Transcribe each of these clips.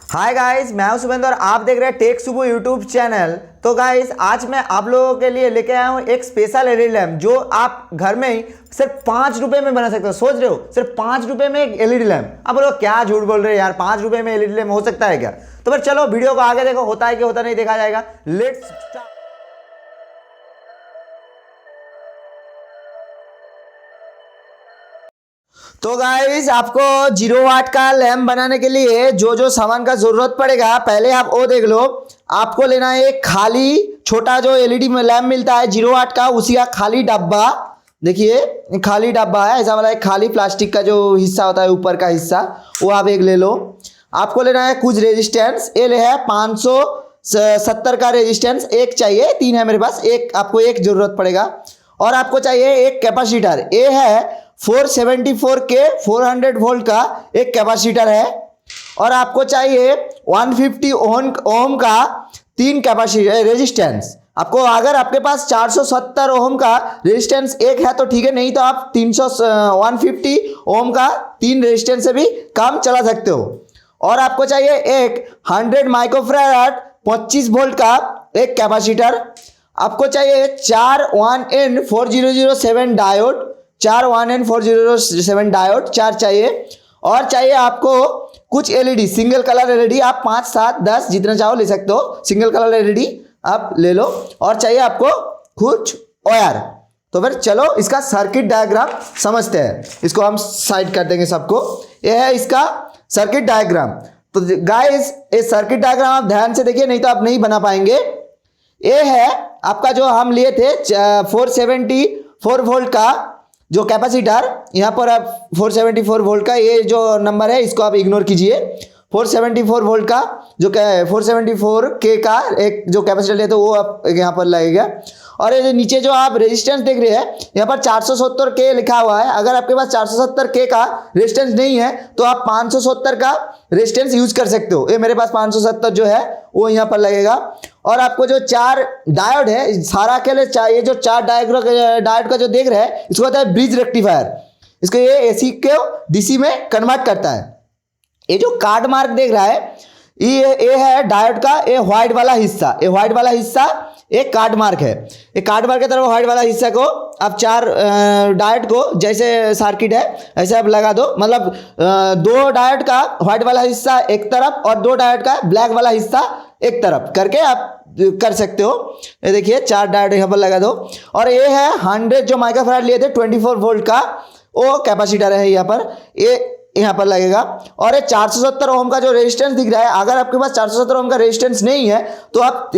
Hi guys, मैं हूं शुभेंद्र और आप देख रहे हैं टेक सुबह यूट्यूब चैनल। तो गाइस, आज मैं आप लोगों के लिए लेके आया हूं एक स्पेशल एलईडी लैम्प जो आप घर में ही सिर्फ 5 रुपए में बना सकते हो। सोच रहे हो सिर्फ 5 रुपए में एक एलईडी लैम्प? अब बोलो क्या झूठ बोल रहे हैं यार, 5 रुपए में एलईडी लैम्प हो सकता है क्या? तो फिर चलो वीडियो को आगे देखो, होता है कि होता नहीं देखा जाएगा। Let's start. तो गाइस, आपको 0 वाट का लैम्प बनाने के लिए जो जो सामान का जरूरत पड़ेगा पहले आप वो देख लो। आपको लेना है एक खाली छोटा जो एलईडी लैम्प मिलता है 0 वाट का, उसी का खाली डब्बा। देखिए खाली डब्बा है ऐसा वाला, एक खाली प्लास्टिक का जो हिस्सा होता है ऊपर का हिस्सा, वो आप एक ले लो। आपको लेना है कुछ रेजिस्टेंस, ये ले है 570 का रेजिस्टेंस एक चाहिए, 3 है मेरे पास, एक आपको एक जरूरत पड़ेगा। और आपको चाहिए एक कैपेसिटर, ये है 474 के 400 वोल्ट का एक कैपेसिटर है। और आपको चाहिए 150 ओम का 3 कैपेसिटर रेजिस्टेंस। आपको अगर आपके पास 470 ओम का रेजिस्टेंस एक है तो ठीक है, नहीं तो आप 150 ओम का 3 रेजिस्टेंस से भी काम चला सकते हो। और आपको चाहिए एक 100 माइक्रोफैराड 25 वोल्ट का एक कैपेसिटर। आपको चाहिए 4 1N4007 डायोड, 4 1N4007 डायोड 4 चाहिए। और चाहिए आपको कुछ एलईडी, सिंगल कलर एलईडी, आप 5 7 10 जितना चाहो ले सकते हो, सिंगल कलर एलईडी आप ले लो। और चाहिए आपको कुछ वायर। तो फिर चलो इसका सर्किट डायग्राम समझते हैं। इसको हम साइड कर देंगे सबको। यह है इसका सर्किट डायग्राम। तो गाइस, ये सर्किट डायग्राम आप ध्यान से देखिए, नहीं तो आप नहीं बना पाएंगे। ये है आपका जो हम लिए थे 474 वोल्ट का जो कैपेसिटर, यहाँ पर आप 474 वोल्ट का ये जो नंबर है इसको आप इग्नोर कीजिए। 474 वोल्ट का जो 474 के का एक जो कैपेसिटर लिए तो वो आप यहाँ पर लगेगा। और ये नीचे जो आप रेजिस्टेंस देख रहे हैं यहाँ पर 470 के लिखा हुआ है। अगर आपके पास 470 के का रेजिस्टेंस नहीं है तो आप 570 का रेजिस्टेंस यूज कर सकते हो। ये मेरे पास 570 जो है वो यहाँ पर लगेगा। और आपको जो 4 डायोड है सारा के लिए चाहिए, जो 4 डायोड का जो देख रहे हैं इसको कहता है ब्रिज रेक्टिफायर। इसको ये एसी को डीसी में कन्वर्ट करता है। ये जो कार्ड मार्क देख रहा है ये है डायोड का ये व्हाइट वाला हिस्सा, ये व्हाइट वाला हिस्सा एक कार्ड मार्क है। ये कार्ड मार्क की तरफ व्हाइट वाला हिस्सा को आप 4 डायोड को जैसे सर्किट है ऐसे आप लगा दो। मतलब 2 डायोड का व्हाइट वाला हिस्सा एक तरफ और 2 डायोड का ब्लैक वाला हिस्सा एक तरफ करके आप कर सकते हो। ये देखिए 4 डायोड यहाँ पर लगा दो। और ये है 100 जो माइक्रोफैराड लिए थे 24 वोल्ट का वो कैपेसिटर है यहाँ पर, ये यहाँ पर लगेगा। और ये 470 ओम का जो रेजिस्टेंस दिख रहा है, अगर आपके पास 470 ओम का रेजिस्टेंस नहीं है तो आप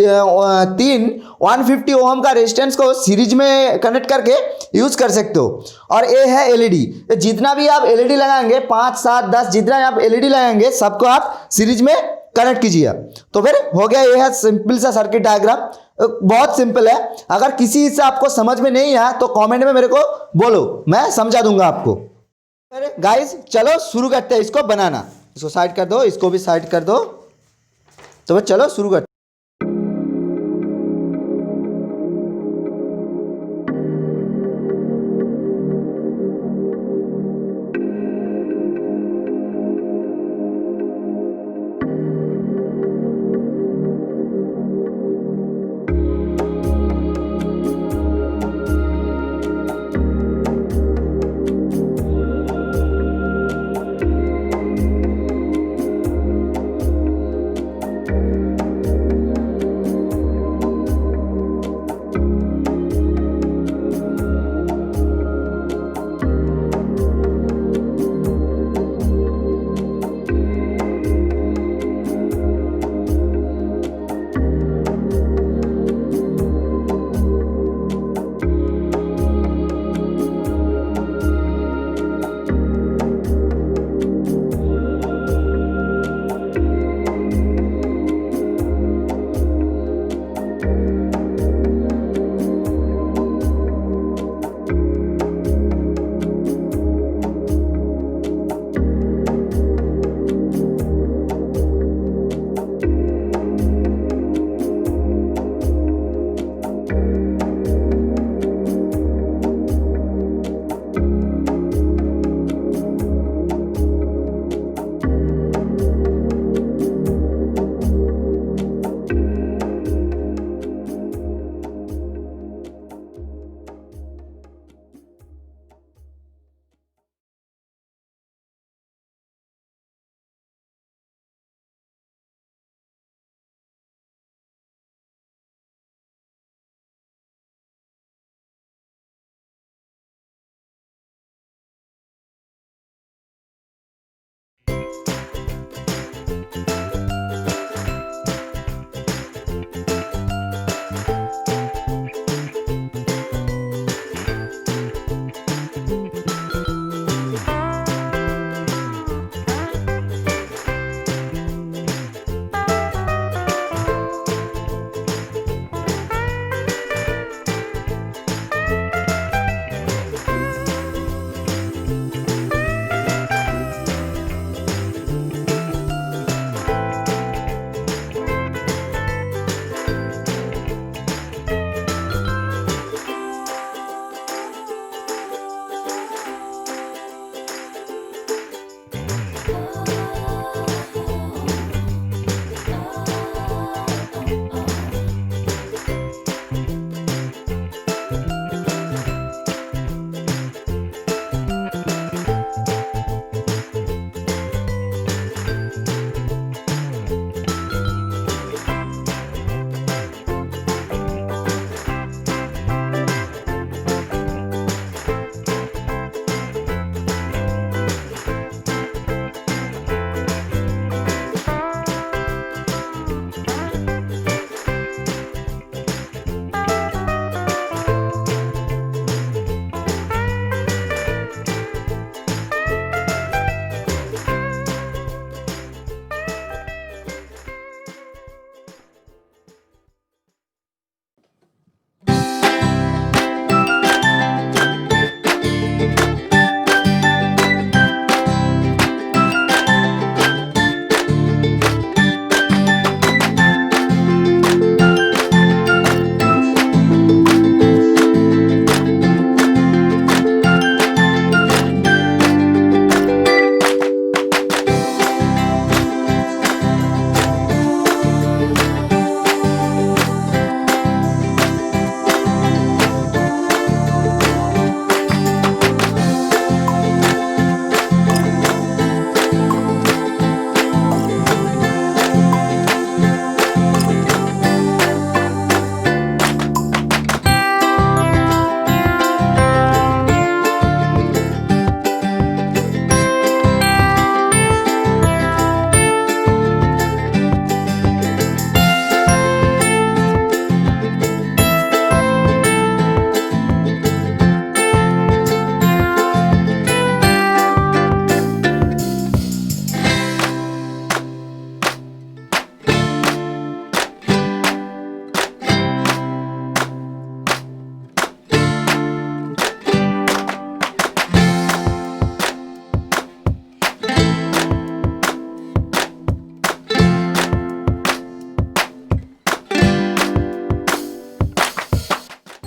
3 150 ओम का रेजिस्टेंस को सीरीज में कनेक्ट करके यूज कर सकते हो। और ये है एलईडी, जितना भी आप एलईडी लगाएंगे 5 7 10 जितना आप एलईडी लगाएंगे सबको आप सीरीज में कनेक्ट कीजिए। तो फिर हो गया। ये है सिंपल सा सर्किट डायग्राम, बहुत सिंपल है। अगर किसी से आपको समझ में नहीं आया तो कमेंट में मेरे को बोलो, मैं समझा दूंगा आपको। गाइस चलो शुरू करते हैं इसको बनाना। इसको साइड कर दो, इसको भी साइड कर दो। तो चलो शुरू करते हैं।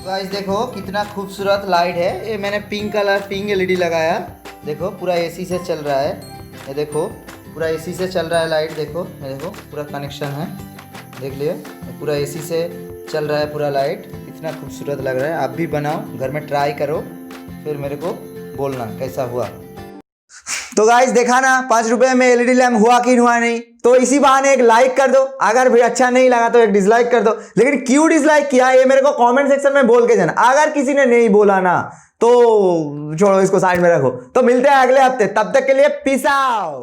गाइस देखो कितना खूबसूरत लाइट है। ये मैंने पिंक एलईडी लगाया। देखो पूरा एसी से चल रहा है। ये देखो पूरा एसी से चल रहा है लाइट। देखो ये देखो पूरा कनेक्शन है, देख लियो। पूरा एसी से चल रहा है पूरा लाइट। कितना खूबसूरत लग रहा है। आप भी बनाओ, घर में ट्राई करो, फिर मेरे को बोलना कैसा हुआ। तो गाइस देखा ना 5 रुपए में एलईडी लैम्प हुआ कि हुआ नहीं। तो इसी बहाने एक लाइक कर दो, अगर भी अच्छा नहीं लगा तो एक डिसलाइक कर दो। लेकिन क्यों डिसलाइक किया ये मेरे को कमेंट सेक्शन में बोल के जाना। अगर किसी ने नहीं बोला ना तो छोड़ो, इसको साइड में रखो। तो मिलते हैं अगले हफ्ते, तब तक के लिए पीस आउट।